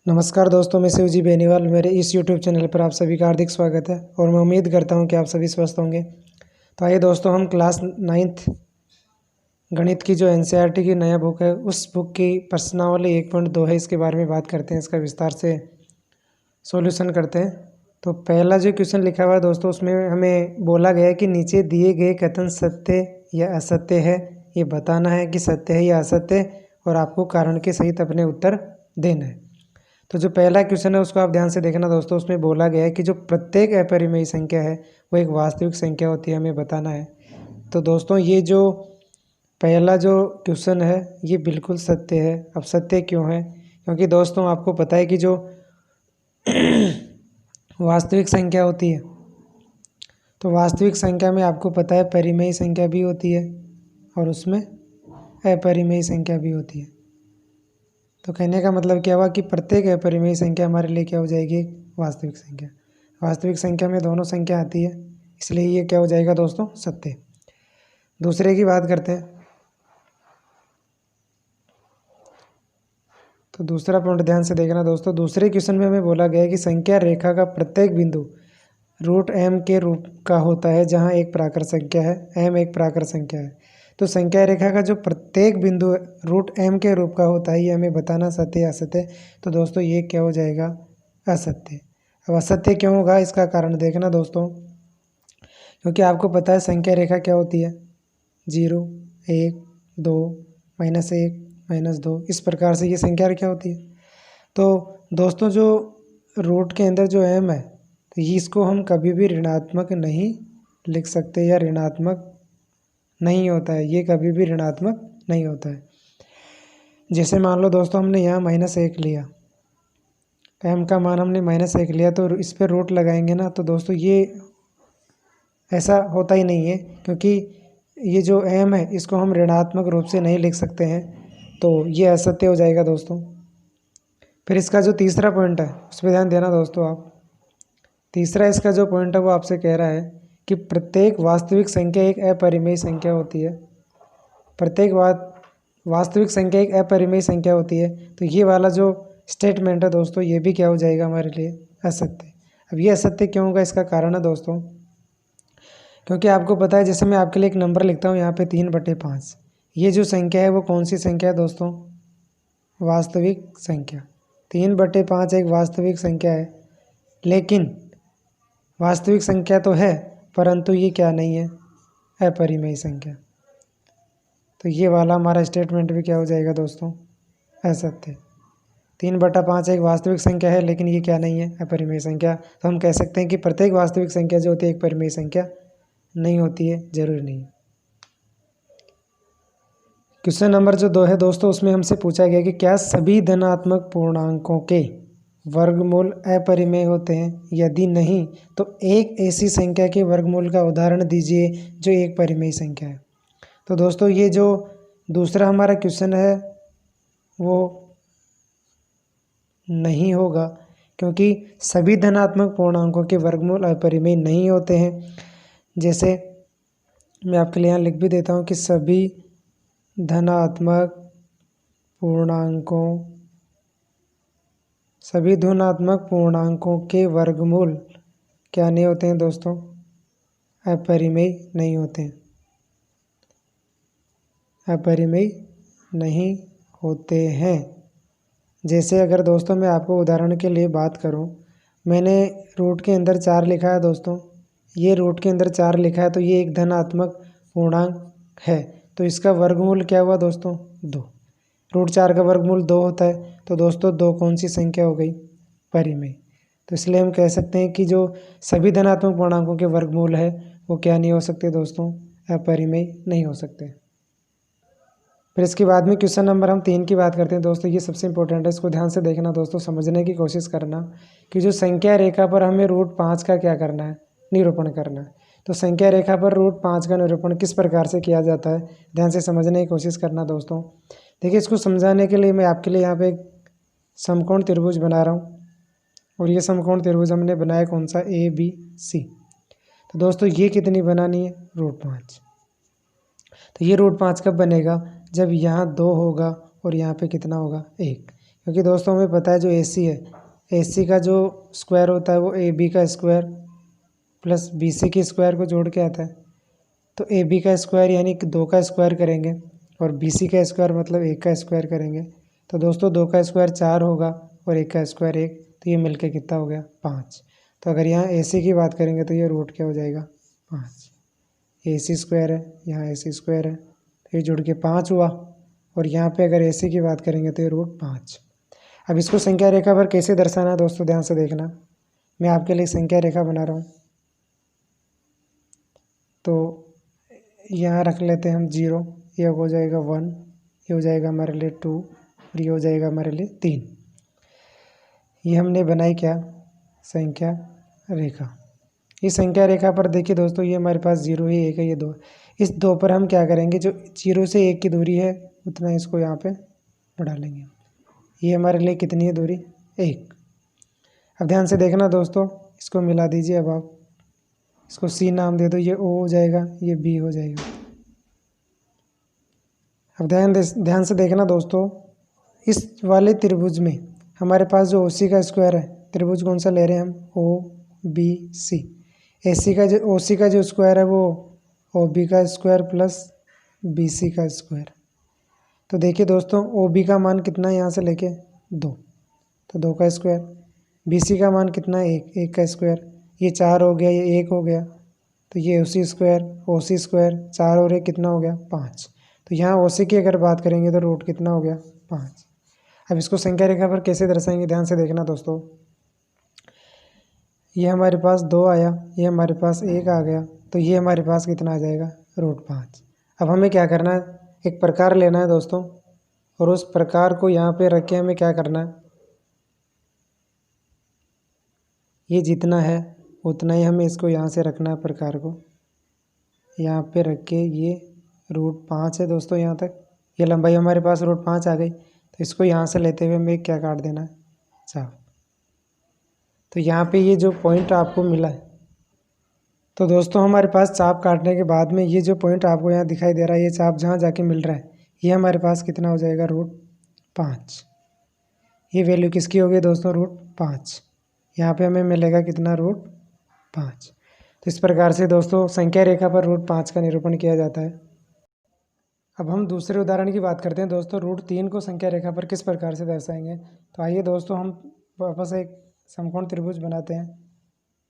नमस्कार दोस्तों, मैं शिवजी बेनीवाल। मेरे इस यूट्यूब चैनल पर आप सभी का हार्दिक स्वागत है और मैं उम्मीद करता हूं कि आप सभी स्वस्थ होंगे। तो आइए दोस्तों, हम क्लास 9th गणित की जो एनसीईआरटी की नया बुक है, उस बुक की प्रश्नावली 1.2 है, इसके बारे में बात करते हैं। इसका विस्तार से सॉल्यूशन करते हैं। तो पहला जो क्वेश्चन लिखा हुआ है दोस्तों, उसमें हमें बोला गया है कि नीचे दिए गए कथन सत्य या असत्य है। ये बताना है कि सत्य है या असत्य है और आपको कारण के सहित अपने उत्तर देना है। तो जो पहला क्वेश्चन है उसको आप ध्यान से देखना दोस्तों। उसमें बोला गया है कि जो प्रत्येक अपरिमेय संख्या है वो एक वास्तविक संख्या होती है, हमें बताना है। तो दोस्तों, ये जो पहला जो क्वेश्चन है ये बिल्कुल सत्य है। अब सत्य क्यों है? क्योंकि दोस्तों आपको पता है कि जो वास्तविक संख्या होती है, तो वास्तविक संख्या में आपको पता है परिमेय संख्या भी होती है और उसमें अपरिमेय संख्या भी होती है। तो कहने का मतलब क्या हुआ कि प्रत्येक अपरिमेय संख्या हमारे लिए क्या हो जाएगी? एक वास्तविक संख्या। वास्तविक संख्या में दोनों संख्या आती है, इसलिए ये क्या हो जाएगा दोस्तों? सत्य। दूसरे की बात करते हैं। तो दूसरा पॉइंट ध्यान से देखना दोस्तों। दूसरे क्वेश्चन में हमें बोला गया है कि संख्या रेखा का प्रत्येक बिंदु √m के रूप का होता है, जहाँ एक प्राकृत संख्या है, m एक प्राकृत संख्या है। तो संख्या रेखा का जो प्रत्येक बिंदु √m के रूप का होता है, ये हमें बताना सत्य या असत्य। तो दोस्तों ये क्या हो जाएगा? असत्य। अब असत्य क्यों होगा, इसका कारण देखना दोस्तों। क्योंकि आपको पता है संख्या रेखा क्या होती है? 0, 1, 2, -1, -2, इस प्रकार से ये संख्या रेखा होती है। तो दोस्तों जो रूट के अंदर जो m है, तो ये इसको हम कभी भी ऋणात्मक नहीं लिख सकते या ऋणात्मक नहीं होता है। ये कभी भी ऋणात्मक नहीं होता है। जैसे मान लो दोस्तों, हमने यहाँ -1 लिया, m का मान हमने -1 लिया, तो इस पर रूट लगाएंगे ना, तो दोस्तों ये ऐसा होता ही नहीं है। क्योंकि ये जो m है इसको हम ऋणात्मक रूप से नहीं लिख सकते हैं, तो ये असत्य हो जाएगा दोस्तों। फिर इसका जो तीसरा पॉइंट है उस पर ध्यान देना दोस्तों आप। तीसरा इसका जो पॉइंट है वो आपसे कह रहा है कि प्रत्येक वास्तविक संख्या एक अपरिमेय संख्या होती है। प्रत्येक वास्तविक संख्या एक अपरिमेय संख्या होती है। तो ये वाला जो स्टेटमेंट है दोस्तों, ये भी क्या हो जाएगा हमारे लिए? असत्य। अब ये असत्य क्यों होगा, इसका कारण है दोस्तों, क्योंकि आपको पता है, जैसे मैं आपके लिए एक नंबर लिखता हूँ यहाँ पे 3/5, ये जो संख्या है वो कौन सी संख्या है दोस्तों? वास्तविक संख्या। 3/5 एक वास्तविक संख्या है, लेकिन वास्तविक संख्या तो है परंतु ये क्या नहीं है? अपरिमेय संख्या। तो ये वाला हमारा स्टेटमेंट भी क्या हो जाएगा दोस्तों? असत्य। 3/5 एक वास्तविक संख्या है, लेकिन ये क्या नहीं है? अपरिमेय संख्या। तो हम कह सकते हैं कि प्रत्येक वास्तविक संख्या जो होती है एक परिमेय संख्या नहीं होती है, जरूरी नहीं। क्वेश्चन नंबर जो 2 है दोस्तों, उसमें हमसे पूछा गया कि क्या सभी धनात्मक पूर्णांकों के वर्गमूल अपरिमेय होते हैं? यदि नहीं तो एक ऐसी संख्या के वर्गमूल का उदाहरण दीजिए जो एक परिमेय संख्या है। तो दोस्तों ये जो दूसरा हमारा क्वेश्चन है वो नहीं होगा, क्योंकि सभी धनात्मक पूर्णांकों के वर्गमूल अपरिमेय नहीं होते हैं। जैसे मैं आपके लिए यहाँ लिख भी देता हूँ कि सभी धनात्मक पूर्णांकों के वर्गमूल क्या नहीं होते हैं दोस्तों? अपरिमेय नहीं होते हैं। अपरिमेय नहीं होते हैं। जैसे अगर दोस्तों मैं आपको उदाहरण के लिए बात करूं, मैंने रूट के अंदर 4 लिखा है दोस्तों, ये रूट के अंदर 4 लिखा है, तो ये एक धनात्मक पूर्णांक है। तो इसका वर्गमूल क्या हुआ दोस्तों? 2। √4 का वर्गमूल 2 होता है। तो दोस्तों 2 कौन सी संख्या हो गई? परिमेय। तो इसलिए हम कह सकते हैं कि जो सभी धनात्मक पूर्णांकों के वर्गमूल है वो क्या नहीं हो सकते दोस्तों? अपरिमेय नहीं हो सकते। फिर इसके बाद में क्वेश्चन नंबर हम 3 की बात करते हैं दोस्तों। ये सबसे इंपॉर्टेंट है, इसको ध्यान से देखना दोस्तों, समझने की कोशिश करना कि जो संख्या रेखा पर हमें √5 का क्या करना है? निरूपण करना है। तो संख्या रेखा पर √5 का निरूपण किस प्रकार से किया जाता है, ध्यान से समझने की कोशिश करना दोस्तों। देखिए, इसको समझाने के लिए मैं आपके लिए यहाँ पे एक समकोण त्रिभुज बना रहा हूँ, और ये समकोण त्रिभुज हमने बनाया कौन सा? ABC। तो दोस्तों ये कितनी बनानी है? √5। तो ये √5 कब बनेगा? जब यहाँ 2 होगा और यहाँ पे कितना होगा? 1। क्योंकि दोस्तों हमें पता है जो ए सी है, ए सी का जो स्क्वायर होता है वो ए बी का स्क्वायर प्लस बी सी के स्क्वायर को जोड़ के आता है। तो ए बी का स्क्वायर यानी कि 2 का स्क्वायर करेंगे और बी सी का स्क्वायर मतलब 1 का स्क्वायर करेंगे। तो दोस्तों 2 का स्क्वायर 4 होगा और 1 का स्क्वायर 1, तो ये मिलके कितना हो गया 5। तो अगर यहाँ ए सी की बात करेंगे तो ये रूट क्या हो जाएगा 5। ए सी स्क्वायर है, यहाँ ए सी स्क्वायर है, तो ये जुड़ के 5 हुआ। और यहाँ पे अगर ए सी की बात करेंगे तो ये रूट 5। अब इसको संख्या रेखा पर कैसे दर्शाना है दोस्तों, ध्यान से देखना। मैं आपके लिए संख्या रेखा बना रहा हूँ। तो यहाँ रख लेते हैं हम 0, ये हो जाएगा 1, ये हो जाएगा हमारे लिए 2 और ये हो जाएगा हमारे लिए 3। ये हमने बनाई क्या, संख्या रेखा। इस संख्या रेखा पर देखिए दोस्तों, ये हमारे पास 0 है, 1 है, ये 2 है। इस 2 पर हम क्या करेंगे, जो 0 से 1 की दूरी है उतना इसको यहाँ पे बढ़ा लेंगे। ये हमारे लिए कितनी है दूरी, 1। अब ध्यान से देखना दोस्तों, इसको मिला दीजिए। अब आप इसको C नाम दे दो, ये O हो जाएगा, ये B हो जाएगा। अब ध्यान से देखना दोस्तों, इस वाले त्रिभुज में हमारे पास जो OC का स्क्वायर है, त्रिभुज कौन सा ले रहे हैं हम, OBC। OC का जो स्क्वायर है वो OB का स्क्वायर प्लस BC का स्क्वायर। तो देखिए दोस्तों, OB का मान कितना है यहाँ से लेके 2, तो 2 का स्क्वायर। BC का मान कितना है 1, 1 का स्क्वायर। ये 4 हो गया, ये 1 हो गया, तो ये OC स्क्वायर 4 और 1 कितना हो गया 5। तो यहाँ OC की अगर बात करेंगे तो रूट कितना हो गया 5। अब इसको संख्या रेखा पर कैसे दर्शाएंगे, ध्यान से देखना दोस्तों। ये हमारे पास 2 आया, ये हमारे पास 1 आ गया, तो ये हमारे पास कितना आ जाएगा रूट 5। अब हमें क्या करना है, एक प्रकार लेना है दोस्तों, और उस प्रकार को यहाँ पे रख के हमें क्या करना है, ये जितना है उतना ही हमें इसको यहाँ से रखना है, प्रकार को यहाँ पे रख के। ये रूट 5 है दोस्तों, यहाँ तक ये लंबाई हमारे पास रूट 5 आ गई। तो इसको यहाँ से लेते हुए हमें क्या काट देना है, चाप। तो यहाँ पे ये जो पॉइंट आपको मिला है, तो दोस्तों हमारे पास चाप काटने के बाद में ये जो पॉइंट आपको यहाँ दिखाई दे रहा है, ये चाप जहाँ जाके मिल रहा है, ये हमारे पास कितना हो जाएगा रूट 5। ये वैल्यू किसकी होगी दोस्तों, रूट 5। यहाँ पे हमें मिलेगा कितना, रूट 5। तो इस प्रकार से दोस्तों संख्या रेखा पर रूट 5 का निरूपण किया जाता है। अब हम दूसरे उदाहरण की बात करते हैं दोस्तों, रूट 3 को संख्या रेखा पर किस प्रकार से दर्शाएंगे। तो आइए दोस्तों हम वापस एक समकोण त्रिभुज बनाते हैं।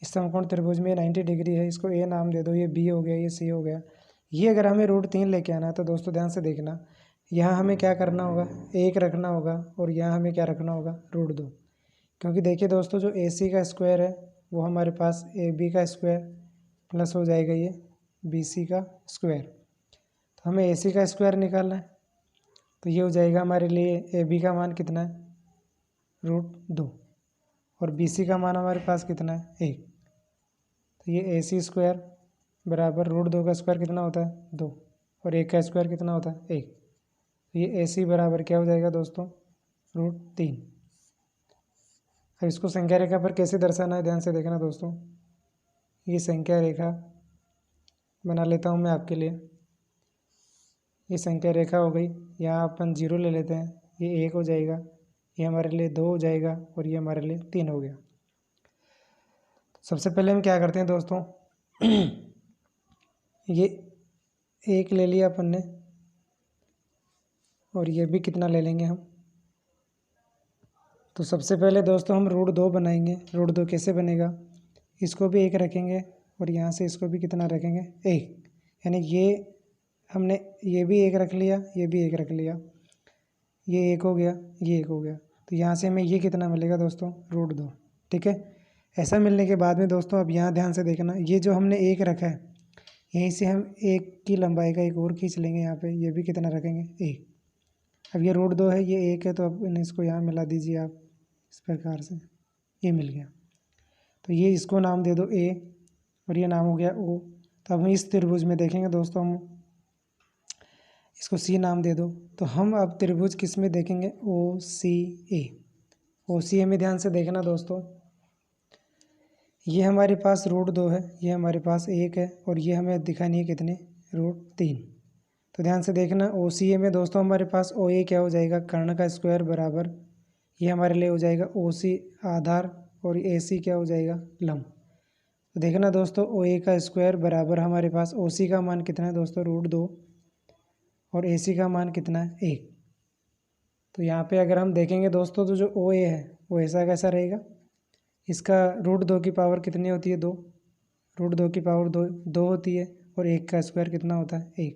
इस समकोण त्रिभुज में 90 डिग्री है, इसको A नाम दे दो, ये B हो गया, ये C हो गया। ये अगर हमें रूट 3 लेके आना है तो दोस्तों ध्यान से देखना, यहाँ हमें क्या करना होगा, 1 रखना होगा, और यहाँ हमें क्या रखना होगा, रूट 2। क्योंकि देखिए दोस्तों, जो AC का स्क्वायर है वो हमारे पास AB का स्क्वायर प्लस हो जाएगा ये BC का स्क्वायर। तो हमें AC का स्क्वायर निकालना है, तो ये हो जाएगा हमारे लिए AB का मान कितना है, रूट 2, और BC का मान हमारे पास कितना है 1। तो ये AC स्क्वायर बराबर रूट 2 का स्क्वायर कितना होता है 2, और 1 का स्क्वायर कितना होता है 1। तो ये AC बराबर क्या हो जाएगा दोस्तों, रूट 3। अब इसको संख्या रेखा पर कैसे दर्शाना है, ध्यान से देखना दोस्तों। ये संख्या रेखा बना लेता हूँ मैं आपके लिए। ये संख्या रेखा हो गई, यहाँ अपन 0 ले लेते हैं, ये 1 हो जाएगा, ये हमारे लिए 2 हो जाएगा, और ये हमारे लिए 3 हो गया। सबसे पहले हम क्या करते हैं दोस्तों, ये 1 ले लिया अपन ने, और ये भी कितना ले लेंगे हम। तो सबसे पहले दोस्तों हम रूट 2 बनाएंगे। रूट 2 कैसे बनेगा, इसको भी 1 रखेंगे, और यहाँ से इसको भी कितना रखेंगे 1, यानी ये हमने ये भी 1 रख लिया, ये भी 1 रख लिया, ये 1 हो गया, ये 1 हो गया। तो यहाँ से हमें ये कितना मिलेगा दोस्तों, रूट 2। ठीक है, ऐसा मिलने के बाद में दोस्तों अब यहाँ ध्यान से देखना, ये जो हमने 1 रखा है, यहीं से हम 1 की लंबाई का एक और खींच लेंगे यहाँ पे, ये भी कितना रखेंगे 1। अब ये रूट 2 है, ये 1 है, तो अब इसको यहाँ मिला दीजिए आप इस प्रकार से, ये मिल गया। तो ये इसको नाम दे दो A, और ये नाम हो गया O। तो अब हम इस त्रिभुज में देखेंगे दोस्तों, हम इसको C नाम दे दो। तो हम अब त्रिभुज किस में देखेंगे, OCA। OCA में ध्यान से देखना दोस्तों, ये हमारे पास रूट 2 है, ये हमारे पास 1 है, और ये हमें दिखानी है कितने, रूट 3। तो ध्यान से देखना, OCA में दोस्तों हमारे पास OA क्या हो जाएगा, कर्ण का स्क्वायर बराबर ये हमारे लिए हो जाएगा OC आधार और AC क्या हो जाएगा लंब। तो देखना दोस्तों OA का स्क्वायर बराबर हमारे पास OC का मान कितना है दोस्तों √2 और AC का मान कितना है 1। तो यहाँ पे अगर हम देखेंगे दोस्तों तो जो OA है वो ऐसा कैसा रहेगा, इसका √2 की पावर कितनी होती है 2, √2 की पावर 2 होती है और 1 का स्क्वायर कितना होता है 1।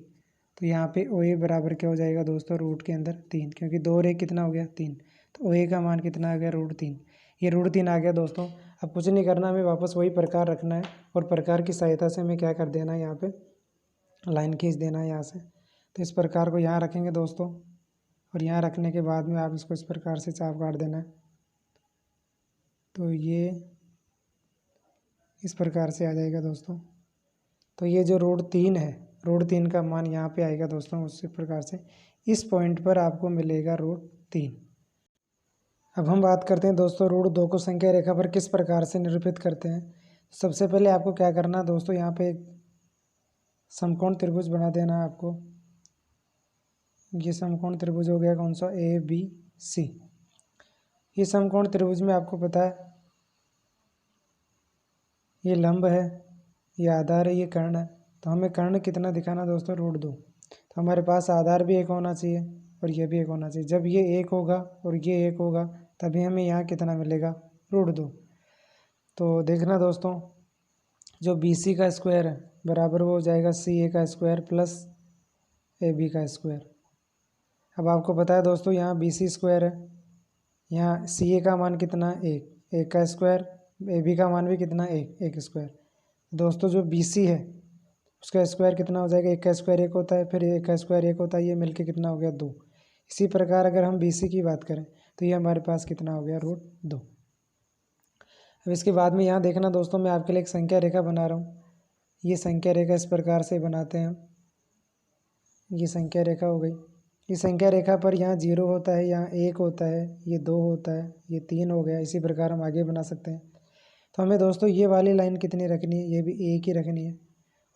तो यहाँ पे OA बराबर क्या हो जाएगा दोस्तों रूट के अंदर 3, क्योंकि 2 और 1 कितना हो गया 3। तो OA का मान कितना आ गया √3। ये √3 आ गया दोस्तों। अब कुछ नहीं करना, हमें वापस वही प्रकार रखना है और प्रकार की सहायता से हमें क्या कर देना है, यहाँ पे लाइन खींच देना है यहाँ से। तो इस प्रकार को यहाँ रखेंगे दोस्तों और यहाँ रखने के बाद में आप इसको इस प्रकार से चाप काट देना है। तो ये इस प्रकार से आ जाएगा दोस्तों। तो ये जो √3 है, √3 का मान यहाँ पे आएगा दोस्तों उसी प्रकार से इस पॉइंट पर आपको मिलेगा √3। अब हम बात करते हैं दोस्तों √2 को संख्या रेखा पर किस प्रकार से निरूपित करते हैं। सबसे पहले आपको क्या करना है दोस्तों, यहाँ पे एक समकोण त्रिभुज बना देना है आपको। ये समकोण त्रिभुज हो गया कौन सा, ABC। ये समकोण त्रिभुज में आपको पता है ये लंब है, ये आधार है, ये कर्ण है। तो हमें कर्ण कितना दिखाना दोस्तों √2। तो हमारे पास आधार भी 1 होना चाहिए और ये भी 1 होना चाहिए। जब ये 1 होगा और ये 1 होगा तभी हमें यहाँ कितना मिलेगा √2। तो देखना दोस्तों जो BC का स्क्वायर है बराबर वो हो जाएगा CA का स्क्वायर प्लस AB का स्क्वायर। अब आपको पता है दोस्तों यहाँ BC स्क्वायर है, यहाँ CA का मान कितना 1 का स्क्वायर, AB का मान भी कितना 1 स्क्वायर। दोस्तों जो BC है उसका स्क्वायर कितना हो जाएगा, 1 का स्क्वायर 1 होता है, फिर 1 का स्क्वायर 1 होता है, ये मिलके कितना हो गया 2। इसी प्रकार अगर हम BC की बात करें तो ये हमारे पास कितना हो गया √2। अब इसके बाद में यहाँ देखना दोस्तों मैं आपके लिए एक संख्या रेखा बना रहा हूँ। ये संख्या रेखा इस प्रकार से बनाते हैं हम। ये संख्या रेखा हो गई। इस संख्या रेखा पर यहाँ 0 होता है, यहाँ 1 होता है, ये 2 होता है, ये 3 हो गया। इसी प्रकार हम आगे बना सकते हैं। तो हमें दोस्तों ये वाली लाइन कितनी रखनी है, ये भी 1 ही रखनी है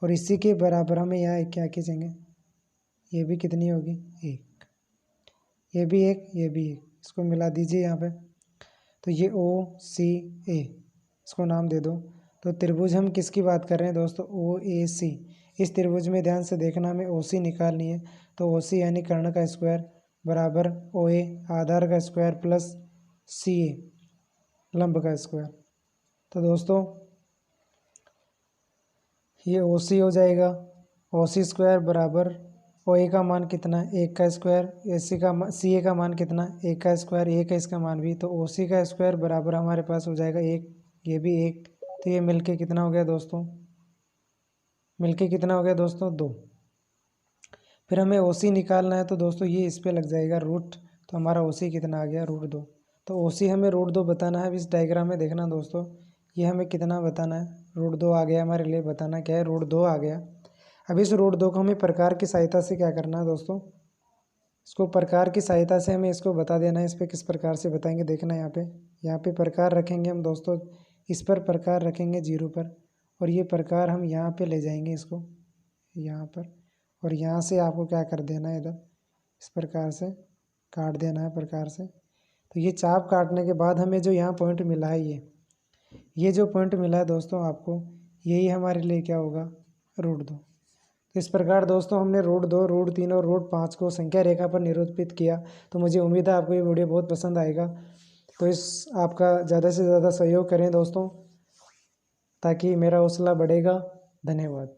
और इसी के बराबर हमें यहाँ क्या खींचेंगे, ये भी कितनी होगी 1, ये भी 1, ये भी 1, इसको मिला दीजिए यहाँ पे। तो ये OCA इसको नाम दे दो। तो त्रिभुज हम किसकी बात कर रहे हैं दोस्तों, OAC। इस त्रिभुज में ध्यान से देखना, हमें OC निकालनी है। तो OC यानी कर्ण का स्क्वायर बराबर OA आधार का स्क्वायर प्लस CA लंब का स्क्वायर। तो दोस्तों ये OC हो जाएगा, OC स्क्वायर बराबर OA का मान कितना है 1 का स्क्वायर, CA का मान कितना 1 का स्क्वायर, 1 है इसका मान भी। तो OC का स्क्वायर बराबर हमारे पास हो जाएगा 1, ये भी 1। तो ये मिलके कितना हो गया दोस्तों, मिलके कितना हो गया दोस्तों 2। फिर हमें OC निकालना है तो दोस्तों ये इस पे लग जाएगा रूट। तो हमारा OC कितना आ गया √2। तो OC हमें √2 बताना है। अब इस डायग्राम में देखना दोस्तों ये हमें कितना बताना है, √2 आ गया हमारे लिए। बताना क्या है, √2 आ गया। अब इस √2 को हमें प्रकार की सहायता से क्या करना है दोस्तों, इसको प्रकार की सहायता से हमें इसको बता देना है। इस पर किस प्रकार से बताएंगे देखना, यहाँ पे प्रकार रखेंगे हम दोस्तों, इस पर प्रकार रखेंगे 0 पर और ये प्रकार हम यहाँ पे ले जाएंगे इसको यहाँ पर, और यहाँ से आपको क्या कर देना है, इधर इस प्रकार से काट देना है प्रकार से। तो ये चाप काटने के बाद हमें जो यहाँ पॉइंट मिला है, ये जो पॉइंट मिला है दोस्तों आपको, यही हमारे लिए क्या होगा √2। तो इस प्रकार दोस्तों हमने √2, √3 और √5 को संख्या रेखा पर निरूपित किया। तो मुझे उम्मीद है आपको ये वीडियो बहुत पसंद आएगा। तो इस आपका ज़्यादा से ज़्यादा सहयोग करें दोस्तों ताकि मेरा हौसला बढ़ेगा। धन्यवाद।